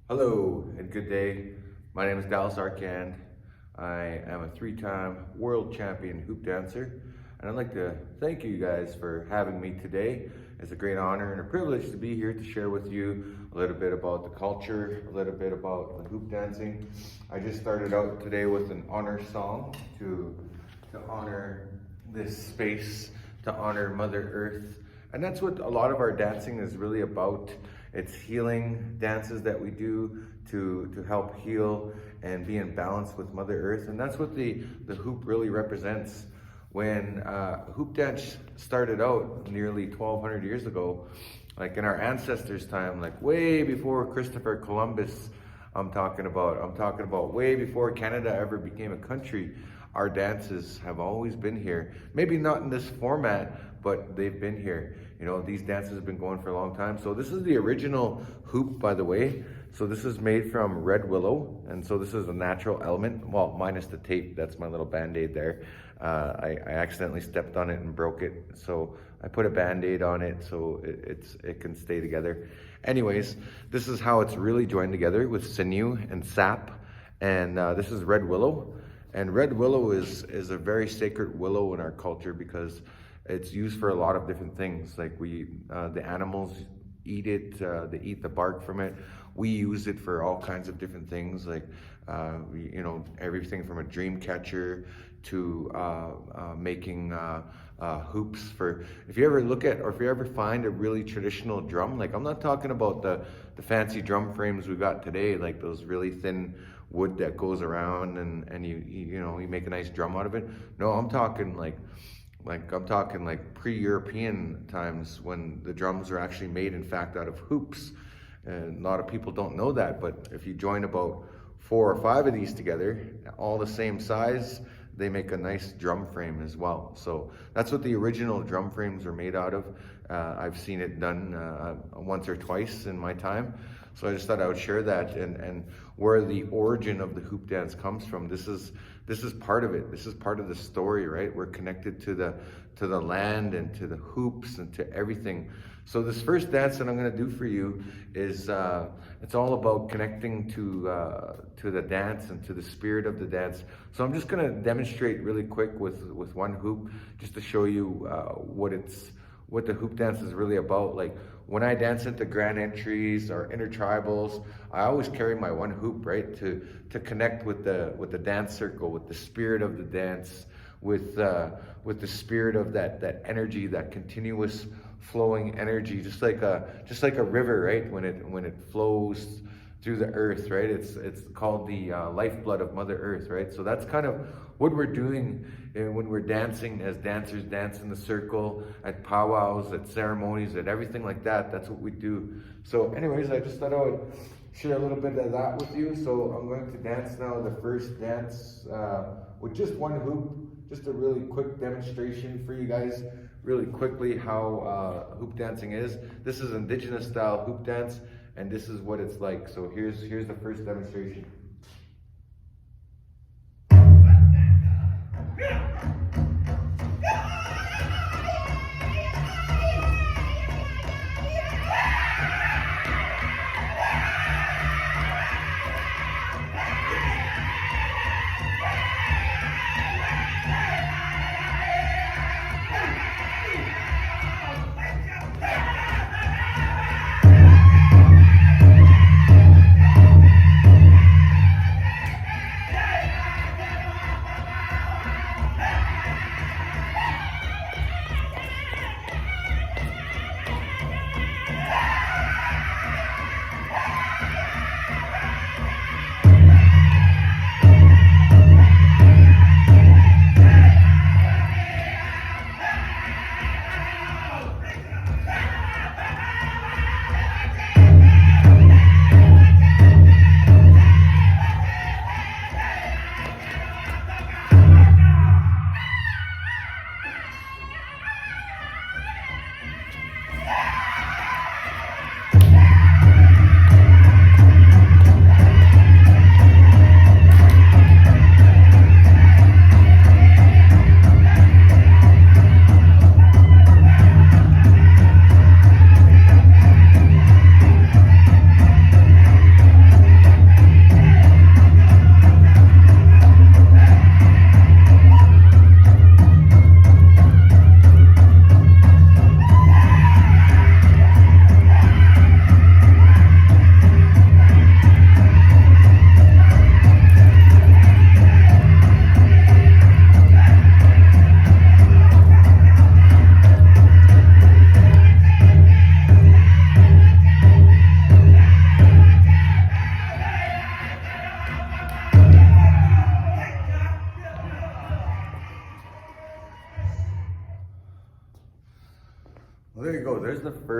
Hello and good day. My name is Dallas Arcand. I am a three-time world champion hoop dancer, and I'd like to thank you guys for having me today. It's a great honor and a privilege to be here to share with you a little bit about the culture, a little bit about the hoop dancing. I just started out today with an honor song to honor this space, to honor Mother Earth. And that's what a lot of our dancing is really about. It's healing dances that we do to help heal and be in balance with Mother Earth. And that's what the hoop really represents. When hoop dance started out nearly 1,200 years ago, like in our ancestors' time, like way before Christopher Columbus, I'm talking about way before Canada ever became a country, our dances have always been here. Maybe not in this format, but they've been here. You know, these dances have been going for a long time. So this is the original hoop, by the way. So this is made from red willow. And so this is a natural element. Well, minus the tape, that's my little Band-Aid there. I accidentally stepped on it and broke it. So I put a Band-Aid on it so it can stay together. Anyways, this is how it's really joined together with sinew and sap. And this is red willow. And red willow is a very sacred willow in our culture because it's used for a lot of different things. Like the animals eat it, they eat the bark from it. We use it for all kinds of different things, like everything from a dream catcher to making hoops for. If you ever look at, or if you ever find a really traditional drum, like I'm not talking about the fancy drum frames we got today, like those really thin wood that goes around and you make a nice drum out of it. No, I'm talking like pre-European times when the drums are actually made, in fact, out of hoops. And a lot of people don't know that, but if you join about 4 or 5 of these together, all the same size, they make a nice drum frame as well. So that's what the original drum frames are made out of. I've seen it done once or twice in my time. So I just thought I would share that and where the origin of the hoop dance comes from. This is part of it. This is part of the story, right? We're connected to the land and to the hoops and to everything. So this first dance that I'm going to do for you is it's all about connecting to the dance and to the spirit of the dance. So I'm just going to demonstrate really quick with one hoop just to show you what the hoop dance is really about. Like when I dance into grand entries or intertribals, I always carry my one hoop, right, to connect with the dance circle, with the spirit of the dance, with the spirit of that energy, that continuous flowing energy, just like a river, right? When it flows through the earth, right? It's called the lifeblood of Mother Earth, right? So that's kind of what we're doing when we're dancing, as dancers dance in the circle, at powwows, at ceremonies, at everything like that. That's what we do. So anyways, I just thought I would share a little bit of that with you. So I'm going to dance now the first dance with just one hoop, just a really quick demonstration for you guys really quickly how hoop dancing is. This is indigenous style hoop dance, and this is what it's like. So here's the first demonstration.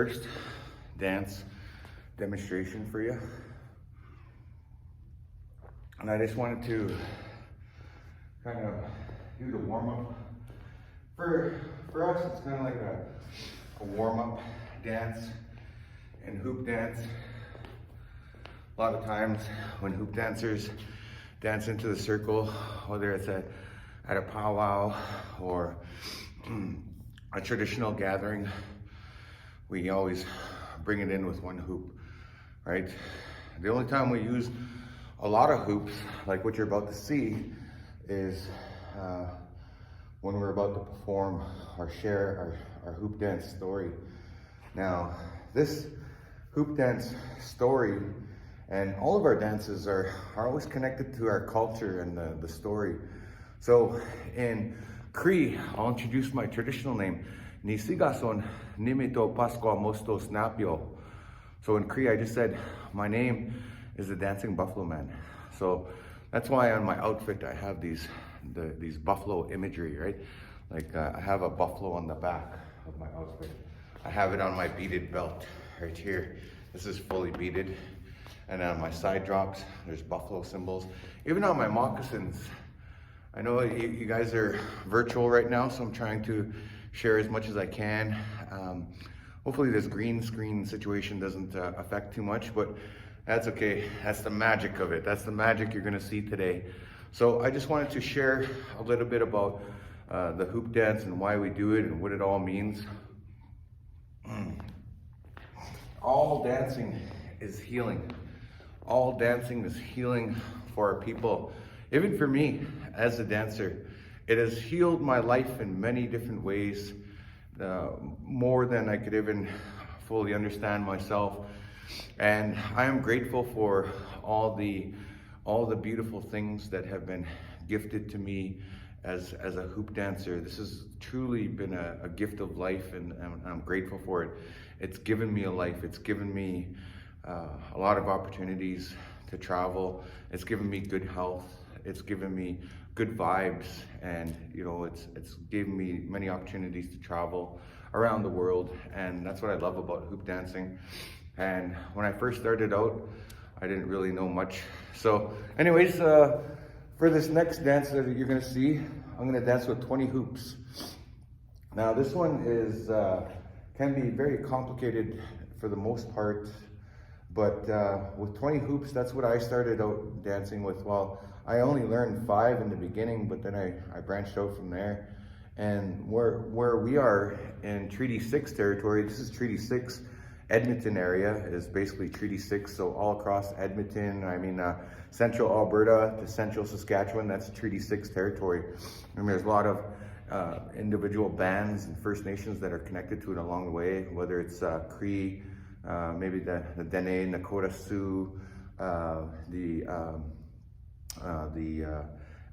first dance demonstration for you. And I just wanted to kind of do the warm-up. For us, it's kind of like a warm-up dance and hoop dance. A lot of times when hoop dancers dance into the circle, whether it's at a powwow or a traditional gathering, we always bring it in with one hoop, right? The only time we use a lot of hoops, like what you're about to see, is when we're about to perform or share our hoop dance story. Now, this hoop dance story and all of our dances are always connected to our culture and the story. So in Cree, I'll introduce my traditional name. Ni sigason nimito pasqua mostos napio. So in Cree, I just said, my name is the Dancing Buffalo Man. So that's why on my outfit, I have these buffalo imagery, right? Like I have a buffalo on the back of my outfit. I have it on my beaded belt right here. This is fully beaded. And on my side drops, there's buffalo symbols. Even on my moccasins. I know you guys are virtual right now, so I'm trying to share as much as I can. Hopefully this green screen situation doesn't affect too much, but that's okay. That's the magic of it. That's the magic you're gonna see today. So I just wanted to share a little bit about the hoop dance and why we do it and what it all means. All dancing is healing. All dancing is healing for our people. Even for me as a dancer, it has healed my life in many different ways, more than I could even fully understand myself. And I am grateful for all the beautiful things that have been gifted to me as a hoop dancer. This has truly been a gift of life, and I'm grateful for it. It's given me a life. It's given me a lot of opportunities to travel. It's given me good health. It's given me good vibes, and you know, it's given me many opportunities to travel around the world, and that's what I love about hoop dancing. And when I first started out, I didn't really know much. So anyways, for this next dance that you're gonna see, I'm gonna dance with 20 hoops. Now this one is can be very complicated for the most part, but with 20 hoops, that's what I started out dancing with. Well, I only learned 5 in the beginning, but then I branched out from there. And where we are in Treaty 6 territory, this is Treaty 6, Edmonton area is basically Treaty 6, so all across Edmonton, I mean central Alberta to central Saskatchewan, that's Treaty 6 territory. And there's a lot of individual bands and First Nations that are connected to it along the way, whether it's Cree, maybe the Dene, Nakota Sioux, the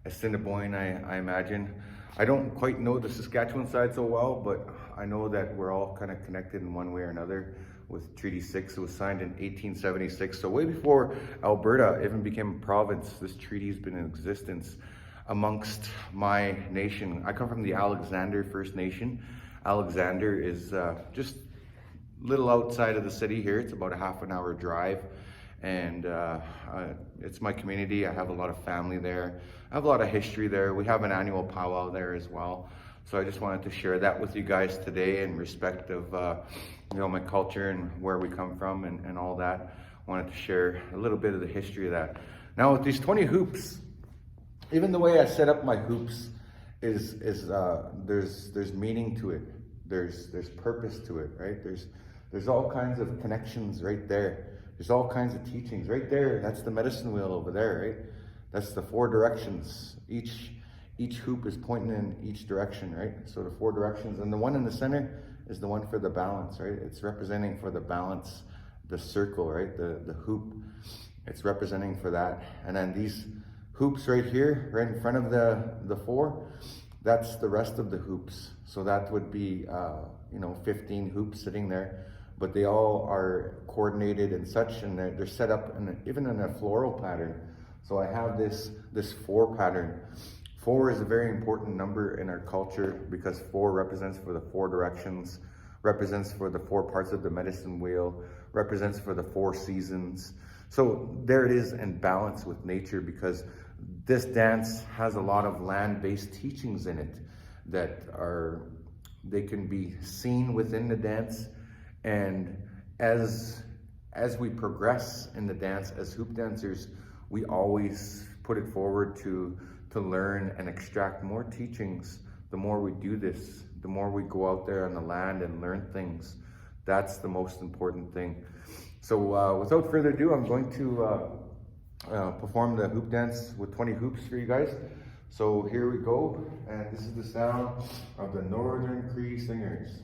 Assiniboine, I imagine. I don't quite know the Saskatchewan side so well, but I know that we're all kind of connected in one way or another with Treaty 6. It was signed in 1876. So way before Alberta even became a province, this treaty has been in existence amongst my nation. I come from the Alexander First Nation. Alexander is just a little outside of the city here. It's about a half-an-hour drive. And it's my community. I have a lot of family there. I have a lot of history there. We have an annual powwow there as well. So I just wanted to share that with you guys today in respect of you know, my culture and where we come from and all that. I wanted to share a little bit of the history of that. Now with these 20 hoops, even the way I set up my hoops is there's meaning to it. There's purpose to it, right? There's all kinds of connections right there. There's all kinds of teachings right there. That's the medicine wheel over there, right? That's the 4 directions. Each hoop is pointing in each direction, right? So the 4 directions, and the one in the center is the one for the balance, right? It's representing for the balance, the circle, right? The hoop, it's representing for that. And then these hoops right here, right in front of the 4, that's the rest of the hoops. So that would be, you know, 15 hoops sitting there. But they all are coordinated and such, and they're set up even in a floral pattern. So I have this 4 pattern. 4 is a very important number in our culture because 4 represents for the 4 directions, represents for the 4 parts of the medicine wheel, represents for the 4 seasons. So there it is in balance with nature, because this dance has a lot of land-based teachings in it that they can be seen within the dance. And as we progress in the dance as hoop dancers, we always put it forward to learn and extract more teachings. The more we do this, the more we go out there on the land and learn things. That's the most important thing. So without further ado, I'm going to perform the hoop dance with 20 hoops for you guys. So here we go, and this is the sound of the Northern Cree Singers.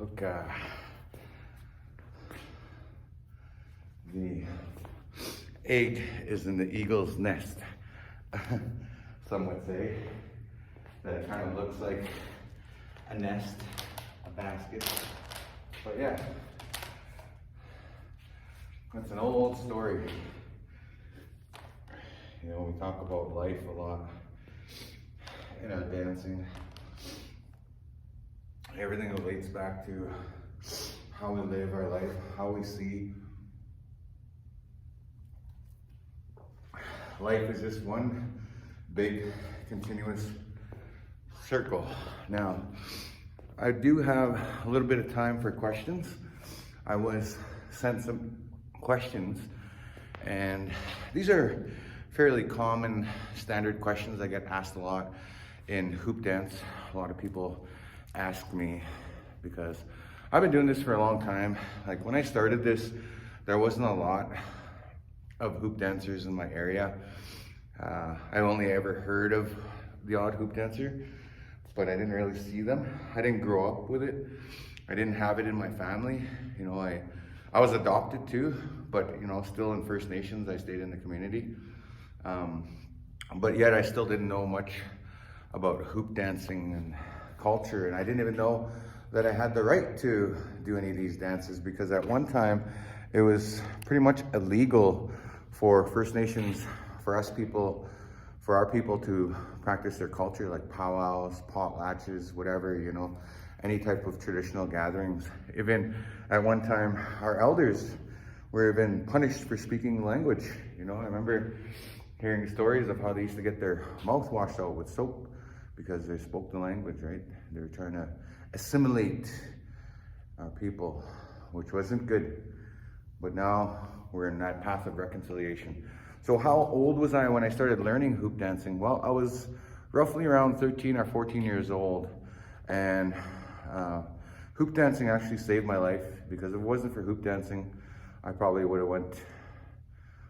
Look, the egg is in the eagle's nest. Some would say that it kind of looks like a nest, a basket. But yeah, it's an old story. You know, we talk about life a lot in our dancing. Everything relates back to how we live our life, how we see life is just one big continuous circle. Now, I do have a little bit of time for questions. I was sent some questions, and these are fairly common standard questions I get asked a lot in hoop dance. A lot of people ask me because I've been doing this for a long time. Like when I started this, there wasn't a lot of hoop dancers in my area. I only ever heard of the odd hoop dancer, but I didn't really see them. I didn't grow up with it. I didn't have it in my family. You know, I was adopted too, but you know, still in First Nations, I stayed in the community. But yet I still didn't know much about hoop dancing and culture, and I didn't even know that I had the right to do any of these dances, because at one time it was pretty much illegal for First Nations, for our people to practice their culture, like powwows, potlatches, whatever, you know, any type of traditional gatherings. Even at one time, our elders were even punished for speaking language. You know, I remember hearing stories of how they used to get their mouth washed out with soap because they spoke the language, right? They were trying to assimilate our people, which wasn't good. But now we're in that path of reconciliation. So how old was I when I started learning hoop dancing? Well, I was roughly around 13 or 14 years old. And hoop dancing actually saved my life, because if it wasn't for hoop dancing, I probably would have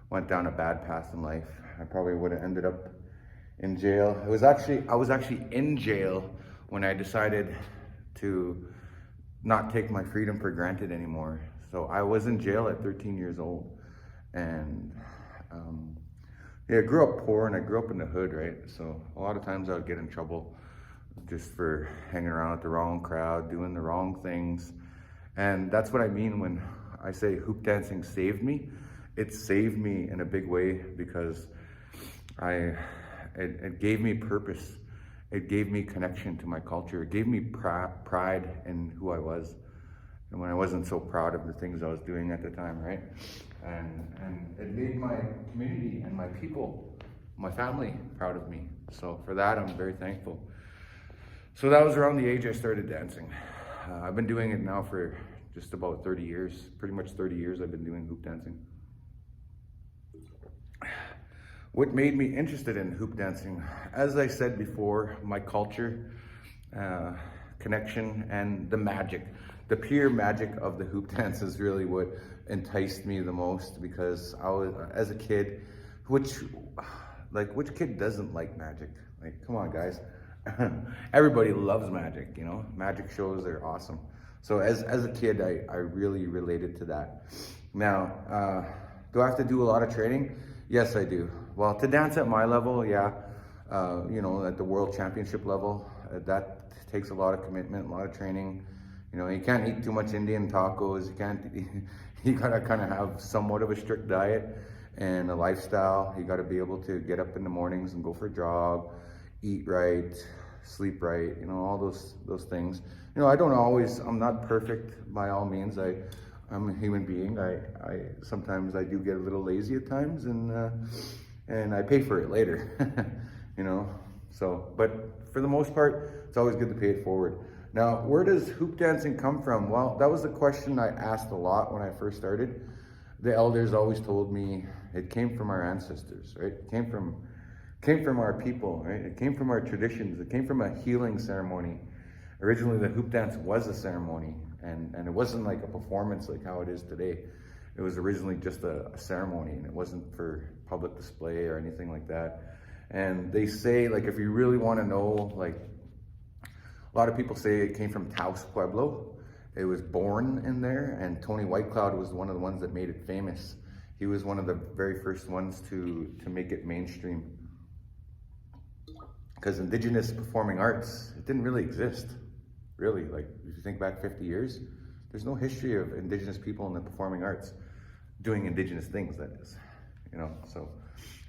went down a bad path in life. I probably would have ended up in jail. I was actually in jail when I decided to not take my freedom for granted anymore. So I was in jail at 13 years old, and yeah, I grew up poor and I grew up in the hood, right? So a lot of times I would get in trouble just for hanging around with the wrong crowd, doing the wrong things. And that's what I mean when I say hoop dancing saved me. It saved me in a big way, because it gave me purpose. It gave me connection to my culture. It gave me pride in who I was, and when I wasn't so proud of the things I was doing at the time, right? And it made my community and my people, my family, proud of me. So for that, I'm very thankful. So that was around the age I started dancing. I've been doing it now for just about 30 years, pretty much 30 years I've been doing hoop dancing. What made me interested in hoop dancing? As I said before, my culture, connection, and the magic. The pure magic of the hoop dance is really what enticed me the most, because I was, as a kid, which kid doesn't like magic? Like, come on, guys. Everybody loves magic, you know? Magic shows are awesome. So as a kid, I really related to that. Now, do I have to do a lot of training? Yes, I do. Well, to dance at my level, yeah, you know, at the world championship level, that takes a lot of commitment, a lot of training. You know, you can't eat too much Indian tacos. You gotta kind of have somewhat of a strict diet and a lifestyle. You gotta be able to get up in the mornings and go for a jog, eat right, sleep right, you know, all those things. You know, I'm not perfect by all means. I'm a human being. I sometimes I do get a little lazy at times, and I pay for it later, you know. So, but for the most part, it's always good to pay it forward. Now, where does hoop dancing come from? Well, that was the question I asked a lot when I first started. The elders always told me it came from our ancestors, right? It came from our people, right? It came from our traditions. It came from a healing ceremony. Originally, the hoop dance was a ceremony, and it wasn't like a performance like how it is today. It was originally just a ceremony, and it wasn't for public display or anything like that. And they say, like, if you really want to know, like, a lot of people say it came from Taos Pueblo, it was born in there, and Tony Whitecloud was one of the ones that made it famous. He was one of the very first ones to make it mainstream. Because Indigenous performing arts, it didn't really exist, really. Like, if you think back 50 years, there's no history of Indigenous people in the performing arts doing Indigenous things, that is, you know. So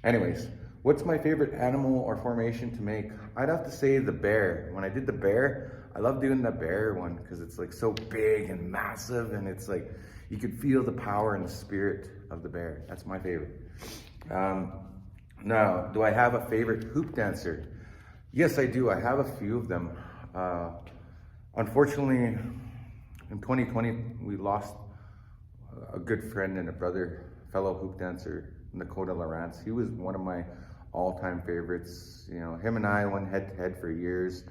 anyways, what's my favorite animal or formation to make? I'd have to say the bear. When I did the bear, I love doing the bear one because it's like so big and massive, and it's like you could feel the power and the spirit of the bear. That's my favorite. Now, do I have a favorite hoop dancer? Yes, I do. I have a few of them. Unfortunately, in 2020, we lost a good friend and a brother, fellow hoop dancer, Dakota Lawrence. He was one of my all-time favorites. You know, him and I went head-to-head for years.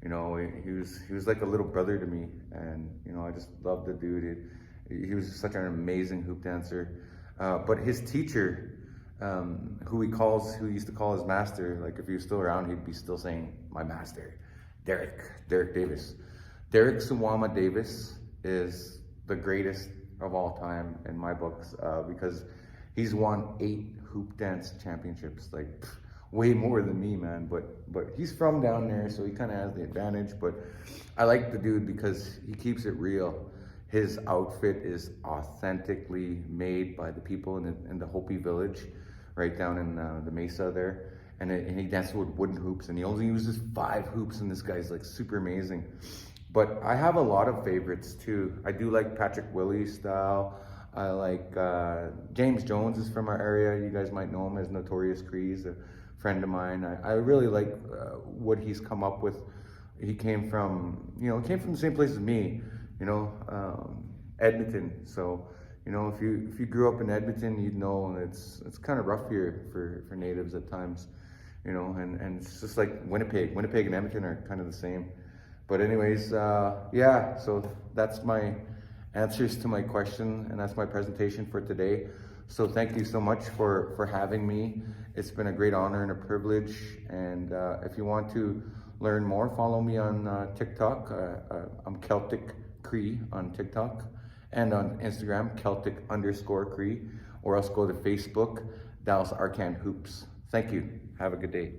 You know, he was like a little brother to me, and you know, I just loved the dude. He was such an amazing hoop dancer. But his teacher, who he used to call his master, like if he was still around, he'd be still saying, "My master, Derek Davis." Derek Suwama Davis is the greatest of all time in my books, because he's won 8 hoop dance championships, like way more than me, man. But he's from down there, so he kind of has the advantage. But I like the dude because he keeps it real. His outfit is authentically made by the people in the Hopi village, right down in the Mesa there. And he dances with wooden hoops, and he only uses 5 hoops, and this guy's like super amazing. But I have a lot of favorites too. I do like Patrick Willey's style. I like James Jones is from our area. You guys might know him as Notorious Crease, a friend of mine. I really like what he's come up with. He came from, the same place as me, Edmonton. So, if you grew up in Edmonton, you'd know it's kind of rough here for natives at times, and it's just like Winnipeg. Winnipeg and Edmonton are kind of the same. But anyways, so that's my answers to my question, and that's my presentation for today. So thank you so much for having me. It's been a great honor and a privilege. And if you want to learn more, follow me on TikTok. I'm Celtic Cree on TikTok, and on Instagram, Celtic_Cree, or else go to Facebook, Dallas Arcand Hoops. Thank you. Have a good day.